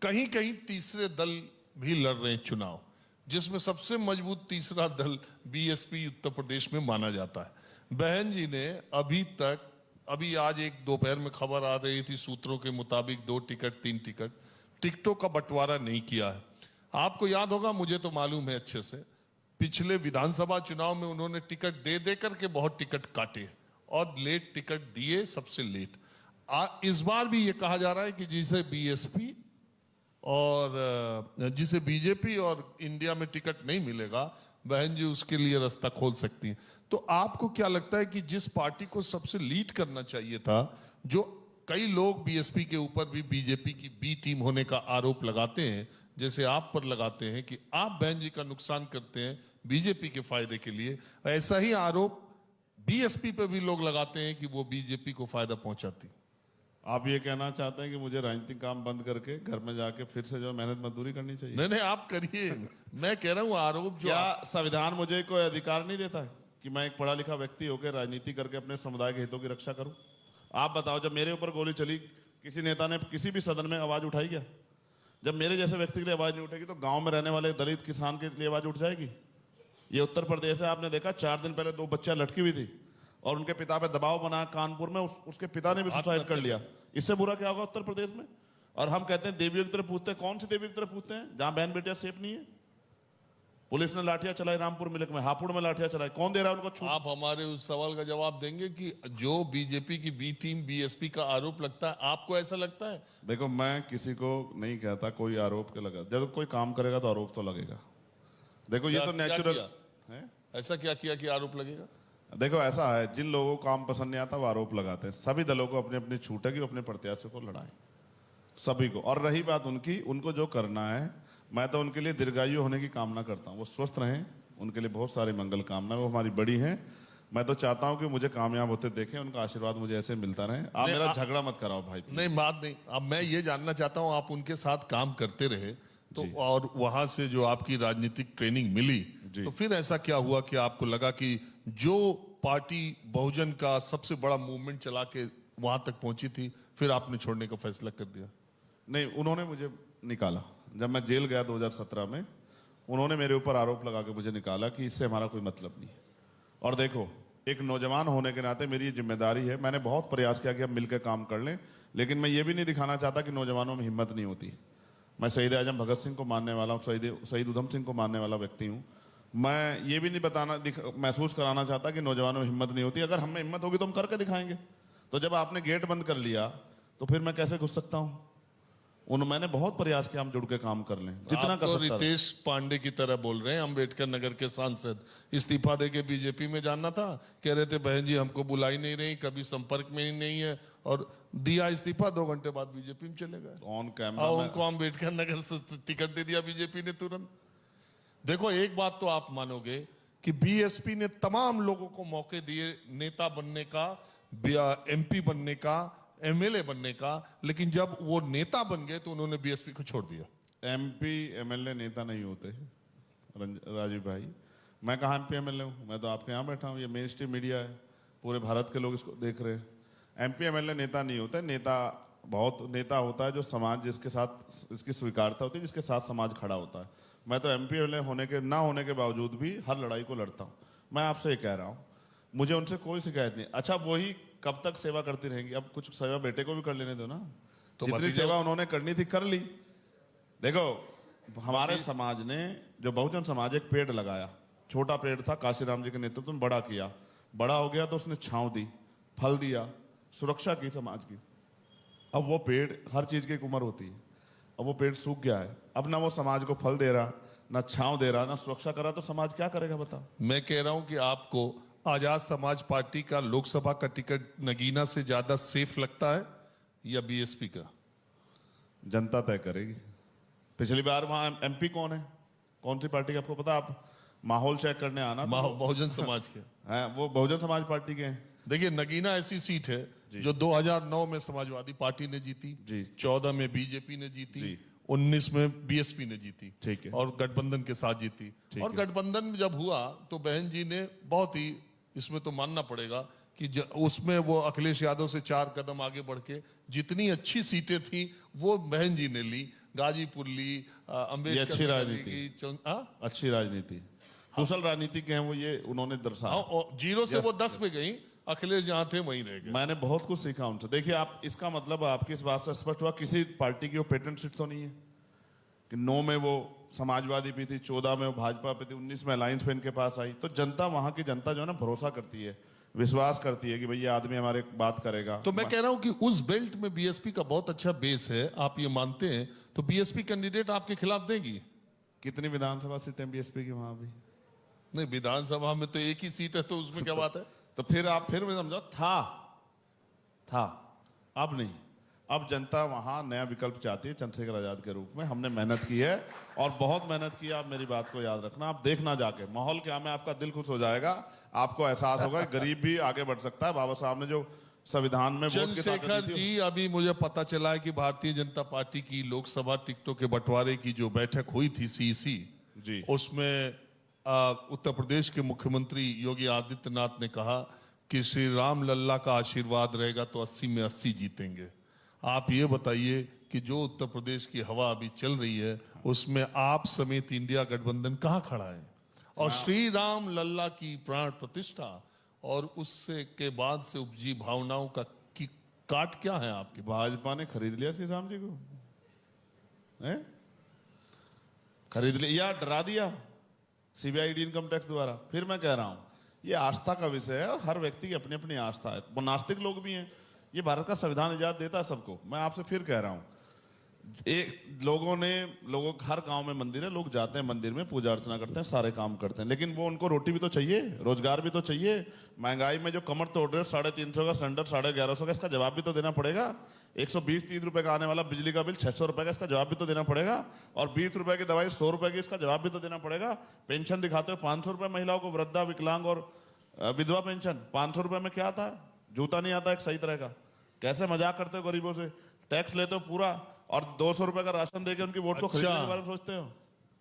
कहीं कहीं तीसरे दल भी लड़ रहे हैं चुनाव, जिसमें सबसे मजबूत तीसरा दल BSP उत्तर प्रदेश में माना जाता है। बहन जी ने अभी आज एक दोपहर में खबर आ रही थी, सूत्रों के मुताबिक 2 टिकट 3 टिकट टिकटों का बंटवारा नहीं किया है। आपको याद होगा, मुझे तो मालूम है अच्छे से, पिछले विधानसभा चुनाव में उन्होंने टिकट दे दे करके बहुत टिकट काटे, और लेट टिकट दिए, सबसे लेट। इस बार भी ये कहा जा रहा है कि जिसे BSP और जिसे BJP और इंडिया में टिकट नहीं मिलेगा, बहन जी उसके लिए रास्ता खोल सकती हैं। तो आपको क्या लगता है कि जिस पार्टी को सबसे लीड करना चाहिए था, जो कई लोग बीएसपी के ऊपर भी बीजेपी की बी टीम होने का आरोप लगाते हैं, जैसे आप पर लगाते हैं कि आप बहन जी का नुकसान करते हैं बीजेपी के फायदे के लिए। ऐसा ही आरोप बीएसपी पे भी लोग लगाते हैं कि वो बीजेपी को फायदा पहुंचाती। आप ये कहना चाहते हैं कि मुझे राजनीतिक काम बंद करके घर में जाके फिर से जो मेहनत मजदूरी करनी चाहिए? नहीं नहीं, आप करिए। मैं कह रहा हूं आरोप जो क्या संविधान मुझे कोई अधिकार नहीं देता है कि मैं एक पढ़ा लिखा व्यक्ति होकर राजनीति करके अपने समुदाय के हितों की रक्षा करूं? आप बताओ, जब मेरे ऊपर गोली चली, किसी नेता ने किसी भी सदन में आवाज उठाई क्या? जब मेरे जैसे व्यक्ति के लिए आवाज नहीं उठेगी तो गांव में रहने वाले दलित किसान के लिए आवाज उठ जाएगी? ये उत्तर प्रदेश है, आपने देखा 4 दिन पहले 2 बच्चियां लटकी हुई थी और उनके पिता पे दबाव बना। कानपुर में उसके पिता ने भी सुसाइड कर लिया। इससे बुरा क्या होगा उत्तर प्रदेश में? और हम कहते हैं देवियों की तरफ पूछते हैं। कौन सी देवियों की तरफ पूछते हैं जहां बहन बेटियां सेफ नहीं है? पुलिस ने लाठियां चलाई रामपुर मिलक में, हापुड़ में लाठियां चलाई। कौन दे रहा है उनको छूट? आप हमारे उस सवाल का जवाब देंगे कि जो बीजेपी की बी टीम बीएसपी का आरोप लगता है, आपको ऐसा लगता है? देखो, मैं किसी को नहीं कहता कोई आरोप के लगा। जब कोई काम करेगा तो आरोप तो लगेगा। देखो, ये तो नेचुरल है। ऐसा क्या किया कि आरोप लगेगा? देखो, ऐसा है, जिन लोगों को काम पसंद नहीं आता वो आरोप लगाते हैं। सभी दलों को अपनी अपनी छूट है कि वो अपने प्रत्याशी को लड़ाएं, सभी को। और रही बात उनकी, उनको जो करना है, मैं तो उनके लिए दीर्घायु होने की कामना करता हूं। वो स्वस्थ रहें, उनके लिए बहुत सारी मंगल कामनाएं, वो हमारी बड़ी हैं। मैं तो चाहता हूं कि मुझे कामयाब होते देखें, उनका आशीर्वाद मुझे ऐसे मिलता रहे। आप मेरा झगड़ा मत कराओ भाई। नहीं, बात नहीं। अब मैं ये जानना चाहता हूं, आप उनके साथ काम करते रहे तो, और वहां से जो आपकी राजनीतिक ट्रेनिंग मिली, तो फिर ऐसा क्या हुआ कि आपको लगा कि जो पार्टी बहुजन का सबसे बड़ा मूवमेंट चला के वहां तक पहुंची थी, फिर आपने छोड़ने का फैसला कर दिया? नहीं, उन्होंने मुझे निकाला। जब मैं जेल गया 2017 में, उन्होंने मेरे ऊपर आरोप लगा के मुझे निकाला कि इससे हमारा कोई मतलब नहीं है। और देखो, एक नौजवान होने के नाते मेरी ये जिम्मेदारी है। मैंने बहुत प्रयास किया कि हम मिलकर काम कर लें, लेकिन मैं ये भी नहीं दिखाना चाहता कि नौजवानों में हिम्मत नहीं होती। मैं शहीद आजम भगत सिंह को मानने वाला हूँ, शहीद उधम सिंह को मानने वाला व्यक्ति हूँ। मैं ये भी नहीं महसूस कराना चाहता कि नौजवानों में हिम्मत नहीं होती। अगर हमें हिम्मत होगी तो हम करके दिखाएंगे। तो जब आपने गेट बंद कर लिया तो फिर मैं कैसे घुस सकता हूँ? मैंने बहुत प्रयास किया हम जुड़ के काम कर लें, जितना कर सकता। रितेश पांडे की तरह बोल रहे हैं। अम्बेडकर नगर के सांसद इस्तीफा दे के बीजेपी में जाना था, कह रहे थे बहन जी हमको बुलाई नहीं रही, कभी संपर्क में ही नहीं है, और दिया इस्तीफा। 2 घंटे बाद बीजेपी में चले गए ऑन कैमरा। उनको अम्बेडकर नगर से टिकट दे दिया बीजेपी ने तुरंत। देखो, एक बात तो आप मानोगे कि बीएसपी ने तमाम लोगों को मौके दिए नेता बनने का, एमपी बनने का, एमएलए बनने का, लेकिन जब वो नेता बन गए तो उन्होंने बीएसपी को छोड़ दिया। एमपी एमएलए नेता नहीं होते राजीव भाई। मैं कहाँ एमपी एमएलए हूँ? मैं तो आपके यहाँ बैठा हूँ। ये मेन स्ट्रीम मीडिया है, पूरे भारत के लोग इसको देख रहे हैं। एमपी एमएलए नेता नहीं होता। नेता बहुत नेता होता है जो समाज जिसके साथ इसकी स्वीकारता होती है, जिसके साथ समाज खड़ा होता है। मैं तो एमपी एमएलए होने के ना होने के बावजूद भी हर लड़ाई को लड़ता हूँ। मैं आपसे ये कह रहा हूँ, मुझे उनसे कोई शिकायत नहीं। अच्छा, वही कब तक सेवा करती रहेंगी? अब कुछ सेवा बेटे को भी कर लेने दो ना। तो जितनी सेवा उन्होंने करनी थी कर ली। देखो, हमारे समाज ने, जो बहुजन समाज, एक पेड़ लगाया। छोटा पेड़ था, काशीराम जी के नेतृत्व में बड़ा किया। बड़ा हो गया तो उसने छांव दी, फल दिया, सुरक्षा की समाज की। अब वो पेड़, हर चीज की एक उम्र होती है। अब वो पेड़ सूख गया है। अब ना वो समाज को फल दे रहा, ना छांव दे रहा, ना सुरक्षा कर रहा, तो समाज क्या करेगा बताओ? मैं कह रहा हूं कि आपको आजाद समाज पार्टी का लोकसभा का टिकट नगीना से ज्यादा सेफ लगता है या बीएसपी का? जनता तय करेगी। पिछली बार वहां एमपी कौन है, कौन सी पार्टी का आपको पता? आप माहौल चेक करने आना। बहुजन समाज के हैं, वो बहुजन समाज पार्टी के हैं। देखिए, नगीना ऐसी सीट है जो 2009 में समाजवादी पार्टी ने जीती, 14 में बीजेपी ने जीती, 19 में बीएसपी ने जीती, ठीक है, और गठबंधन के साथ जीती। और गठबंधन में जब हुआ तो बहन जी ने बहुत ही, इसमें तो मानना पड़ेगा कि उसमें वो अखिलेश यादव से 4 कदम आगे बढ़ के जितनी अच्छी सीटें थी वो बहन जी ने ली। गाजीपुर ली, अम्बेडकर, अच्छी राजनीति, अच्छी राजनीति, कुशल राजनीति के हैं वो, ये उन्होंने दर्शाया। 0 से वो 10 पे गई, अखिलेश जहां थे वहीं रह गए। मैंने बहुत कुछ सीखा उनसे। देखिए, आप इसका मतलब आपकी इस बात से स्पष्ट हुआ किसी पार्टी की वो पेटेंट सीट तो नहीं है कि 9 में वो समाजवादी भी थी, 14 में वो भाजपा पे थी, 19 में अलायंस पे इनके पास आई। तो जनता, वहां की जनता जो है ना, भरोसा करती है, विश्वास करती है कि भैया आदमी हमारे बात करेगा। तो मैं कह रहा हूं कि उस बेल्ट में बीएसपी का बहुत अच्छा बेस है, आप ये मानते हैं? तो बीएसपी कैंडिडेट आपके खिलाफ देगी? कितनी विधानसभा सीटें बीएसपी की वहां भी? नहीं, विधानसभा में तो एक ही सीट है, तो उसमें क्या बात है? तो फिर आप फिर समझो, था अब नहीं, अब जनता वहां नया विकल्प चाहती है चंद्रशेखर आजाद के रूप में। हमने मेहनत की है और बहुत मेहनत की है। आप मेरी बात को याद रखना, आप देखना जाके माहौल क्या में आपका दिल खुश हो जाएगा। आपको एहसास होगा कि गरीब भी आगे बढ़ सकता है। बाबा साहब ने जो संविधान में वोट की ताकत चंद्रशेखर दी थी, जी, अभी मुझे पता चला है कि भारतीय जनता पार्टी की लोकसभा टिकटों के बंटवारे की जो बैठक हुई थी सीईसी, जी उसमें उत्तर प्रदेश के मुख्यमंत्री योगी आदित्यनाथ ने कहा कि श्री राम लल्ला का आशीर्वाद रहेगा तो 80 में 80 जीतेंगे। आप ये बताइए कि जो उत्तर प्रदेश की हवा अभी चल रही है उसमें आप समेत इंडिया गठबंधन कहाँ खड़ा है? और श्री राम लल्ला की प्राण प्रतिष्ठा और उससे के बाद से उपजी भावनाओं का की काट क्या है आपके? भाजपा ने खरीद लिया श्री राम जी को, हैं? खरीद लिया या डरा दिया सीबीआई ईडी इनकम टैक्स द्वारा। फिर मैं कह रहा हूं ये आस्था का विषय है और हर व्यक्ति की अपनी अपनी आस्था है। वो नास्तिक लोग भी हैं, ये भारत का संविधान इजाजत देता है सबको। मैं आपसे फिर कह रहा हूं, लोगों हर गांव में मंदिर है, लोग जाते हैं मंदिर में, पूजा अर्चना करते हैं, सारे काम करते हैं, लेकिन वो उनको रोटी भी तो चाहिए, रोजगार भी तो चाहिए। महंगाई में जो कमर तोड़ रहे हो, 350 का सिलेंडर 1150 का, इसका जवाब भी तो देना पड़ेगा। 120-30 रुपए का आने वाला बिजली का बिल 600 रुपए का, इसका जवाब भी तो देना पड़ेगा। और 20 रुपए की दवाई 100 रुपए की, इसका जवाब भी तो देना पड़ेगा। पेंशन दिखाते हो 500 रुपए महिलाओं को, वृद्धा, विकलांग और विधवा पेंशन 500 रुपए में क्या आता है? जूता नहीं आता एक सही तरह का। कैसे मजाक करते हो गरीबों से, टैक्स लेते हो पूरा और 200 रुपए का राशन देके उनकी वोट को खरीदने के बारे में सोचते हो।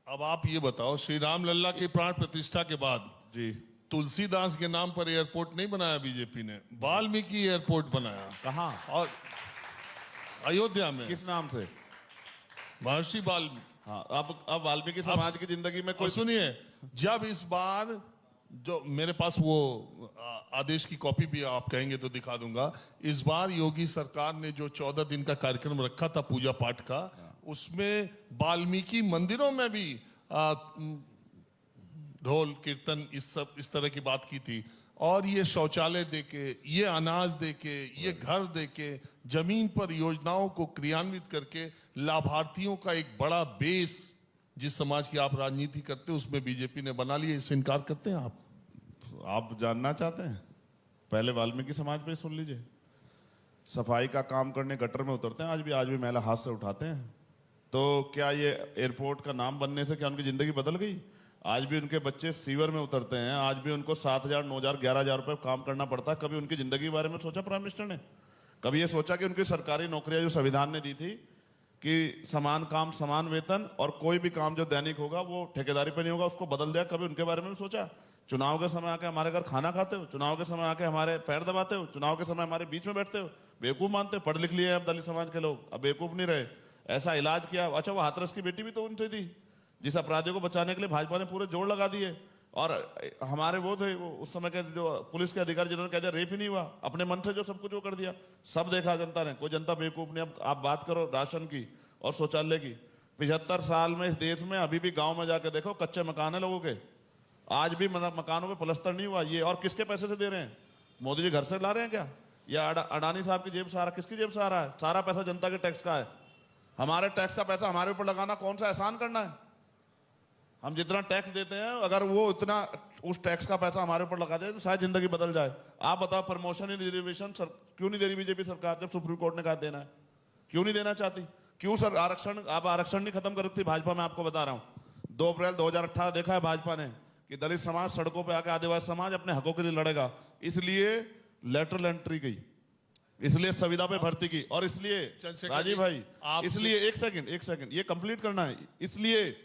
अब आप ये बताओ, श्री राम लल्ला की प्राण प्रतिष्ठा के बाद जी तुलसीदास के नाम पर एयरपोर्ट नहीं बनाया बीजेपी ने, वाल्मीकि एयरपोर्ट बनाया। कहाँ? और अयोध्या में किस नाम से? महर्षि वाल्मीकि। हाँ, अब वाल्मीकि समाज की जिंदगी में और कोई सुनिए, जब इस बार जो मेरे पास वो आदेश की कॉपी भी आप कहेंगे तो दिखा दूंगा, इस बार योगी सरकार ने जो 14 दिन का कार्यक्रम रखा था पूजा पाठ का, उसमें वाल्मीकि मंदिरों में भी ढोल कीर्तन इस तरह की बात की थी। और ये शौचालय देके, ये अनाज देके, ये घर देके, जमीन पर योजनाओं को क्रियान्वित करके लाभार्थियों का एक बड़ा बेस, जिस समाज की आप राजनीति करते हैं उसमें बीजेपी ने बना लिया। इससे इनकार करते हैं आप जानना चाहते हैं? पहले वाल्मीकि समाज पे सुन लीजिए। सफाई का काम करने गटर में उतरते हैं, आज भी मैला हाथ से उठाते हैं। तो क्या ये एयरपोर्ट का नाम बनने से क्या उनकी जिंदगी बदल गई? आज भी उनके बच्चे सीवर में उतरते हैं, आज भी उनको 7,000, 9,000, 11,000 रुपए काम करना पड़ता है। कभी उनकी जिंदगी के बारे में सोचा प्राइम मिनिस्टर ने? कभी ये सोचा कि उनकी सरकारी नौकरियां जो संविधान ने दी थी कि समान काम समान वेतन, और कोई भी काम जो दैनिक होगा वो ठेकेदारी पे नहीं होगा, उसको बदल दिया? कभी उनके बारे में भी सोचा? चुनाव के समय आके हमारे घर खाना खाते हो, चुनाव के समय आके हमारे पैर दबाते हो, चुनाव के समय हमारे बीच में बैठते हो, बेवकूफ मानते हो। पढ़ लिख लिए अब दलित समाज के लोग, अब बेवकूफ नहीं रहे। ऐसा इलाज किया। अच्छा, वो हाथरस की बेटी भी तो उनसे थी, जिस अपराधियों को बचाने के लिए भाजपा ने पूरे जोड़ लगा दिए। और हमारे वो थे, वो उस समय के जो पुलिस के अधिकारी जिन्होंने कहा रेप ही नहीं हुआ, अपने मन से जो सब कुछ वो कर दिया। सब देखा जनता ने, कोई जनता बेवकूफ नहीं। अब आप बात करो राशन की और शौचालय की। 75 साल में इस देश में अभी भी गांव में जाके देखो कच्चे मकान है लोगों के, आज भी मकानों में प्लास्टर नहीं हुआ। ये और किसके पैसे से दे रहे हैं? मोदी जी घर से ला रहे हैं क्या, या अडानी साहब की जेब से आ रहा है? किसकी जेब से आ रहा है? सारा पैसा जनता के टैक्स का है। हमारे टैक्स का पैसा हमारे ऊपर लगाना कौन सा एहसान करना है? हम जितना टैक्स देते हैं, अगर वो उतना उस टैक्स का पैसा हमारे ऊपर लगा दे तो शायद जिंदगी बदल जाए। आप बताओ, प्रमोशन इन रिजर्वेशन क्यों नहीं दे रही बीजेपी सरकार, जब सुप्रीम कोर्ट ने कहा देना है? क्यों नहीं देना चाहती? क्यों सर आरक्षण, आप आरक्षण नहीं खत्म कर रखी भाजपा में? आपको बता रहा हूं, 2 अप्रैल 2018 देखा है भाजपा ने कि दलित समाज सड़कों पे आके आदिवासी समाज अपने हकों के लिए लड़ेगा। इसलिए लेटरल एंट्री की, इसलिए संविदा पे भर्ती की, और इसलिए राजीव भाई, इसलिए एक सेकंड ये कंप्लीट करना है। इसलिए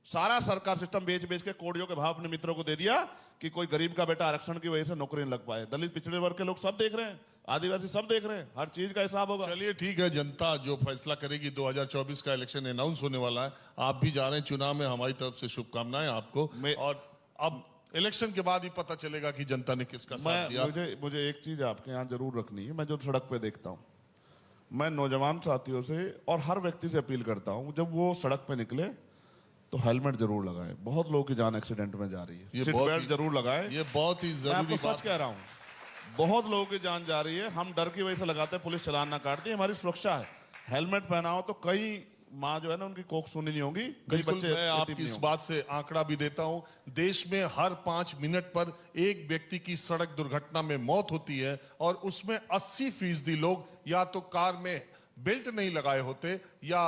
सारा सरकार सिस्टम बेच के कोड़ियों के भाव अपने मित्रों को दे दिया कि कोई गरीब का बेटा आरक्षण की वजह से नौकरी नहीं लग पाए। दलित पिछड़े वर्ग के लोग सब देख रहे हैं, आदिवासी सब देख रहे हैं, हर चीज का हिसाब होगा। चलिए ठीक है, जनता जो फैसला करेगी। 2024 का इलेक्शन अनाउंस होने वाला है, आप भी जा रहे हैं चुनाव में, हमारी तरफ से शुभकामनाएं आपको। और अब इलेक्शन के बाद ही पता चलेगा कि जनता ने किसका साथ दिया। मुझे एक चीज आपके यहाँ जरूर रखनी है। मैं जो सड़क पे देखता हूँ, मैं नौजवान साथियों से और हर व्यक्ति से अपील करता हूँ, जब वो सड़क पे निकले तो हेलमेट जरूर लगाए। बहुत लोगों की जान एक्सीडेंट में जा रही है, सीट बेल्ट जरूर लगाए। ये बहुत ही जरूरी बात, सच कह रहा हूँ, बहुत लोगों की जान जा रही है। हम डर की वजह से लगाते हैं, पुलिस चालान ना काटती, हमारी सुरक्षा है। हेलमेट पहनाओ तो कई माँ जो है ना उनकी कोख सुनी नहीं होगी, कई बिल्कुल, बच्चे मैं यतीम आपकी नहीं इस होंगे। बात से आंकड़ा भी देता हूं। देश में हर 5 मिनट पर एक व्यक्ति की सड़क दुर्घटना में मौत होती है और उसमें 80% लोग या तो कार में बेल्ट नहीं लगाए होते या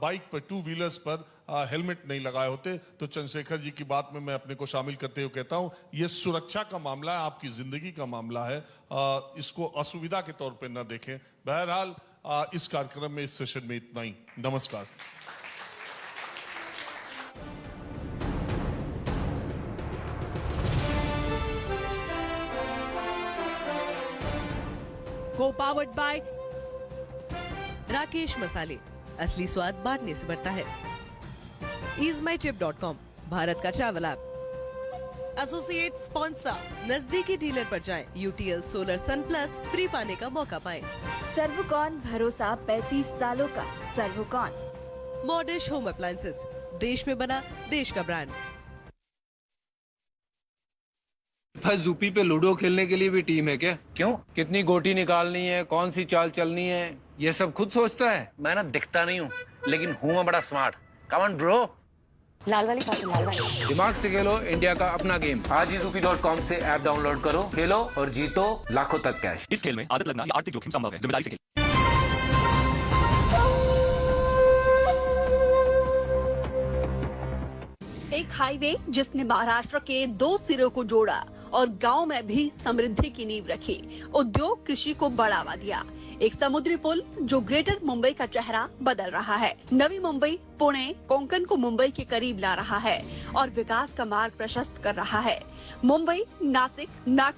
बाइक पर, 2 व्हीलर्स पर हेलमेट नहीं लगाए होते। तो चंद्रशेखर जी की बात में मैं अपने को शामिल करते हुए कहता हूं, ये सुरक्षा का मामला है, आपकी जिंदगी का मामला है। इसको असुविधा के तौर पे न देखें। बहरहाल इस कार्यक्रम में, इस सेशन में इतना ही। नमस्कार। Co-powered by राकेश मसाले, असली स्वाद बांटने से बढ़ता है। easemytrip.com, भारत का ट्रैवल ऐप। एसोसिएट स्पॉन्सर, नजदीकी डीलर पर जाएं, UTL सोलर सन प्लस फ्री पाने का मौका पाएं। सर्वकॉन, भरोसा 35 सालों का। सर्वकॉन। मॉडर्न होम अप्लायंसेस, देश में बना देश का ब्रांड। बस यूपी पे लूडो खेलने के लिए भी टीम है क्या? क्यों? कितनी गोटी निकालनी है, कौन सी चाल चलनी है, ये सब खुद सोचता है। मैं ना दिखता नहीं हूँ, लेकिन हूँ मैं बड़ा स्मार्ट। Come on bro. लाल वाली खाते, लाल वाली। दिमाग से खेलो इंडिया का अपना गेम। आज ही zupi.com से ऐप डाउनलोड करो, खेलो और जीतो लाखों तक कैश। इस खेल में आदत लगना या आर्थिक जोखिम संभव है। जिम्मेदारी से खेलें। एक हाईवे जिसने महाराष्ट्र के 2 सिरों को जोड़ा और गांव में भी समृद्धि की नींव रखी, उद्योग कृषि को बढ़ावा दिया। एक समुद्री पुल जो ग्रेटर मुंबई का चेहरा बदल रहा है। नवी मुंबई, पुणे, कोंकण को मुंबई के करीब ला रहा है और विकास का मार्ग प्रशस्त कर रहा है। मुंबई, नासिक, नागपुर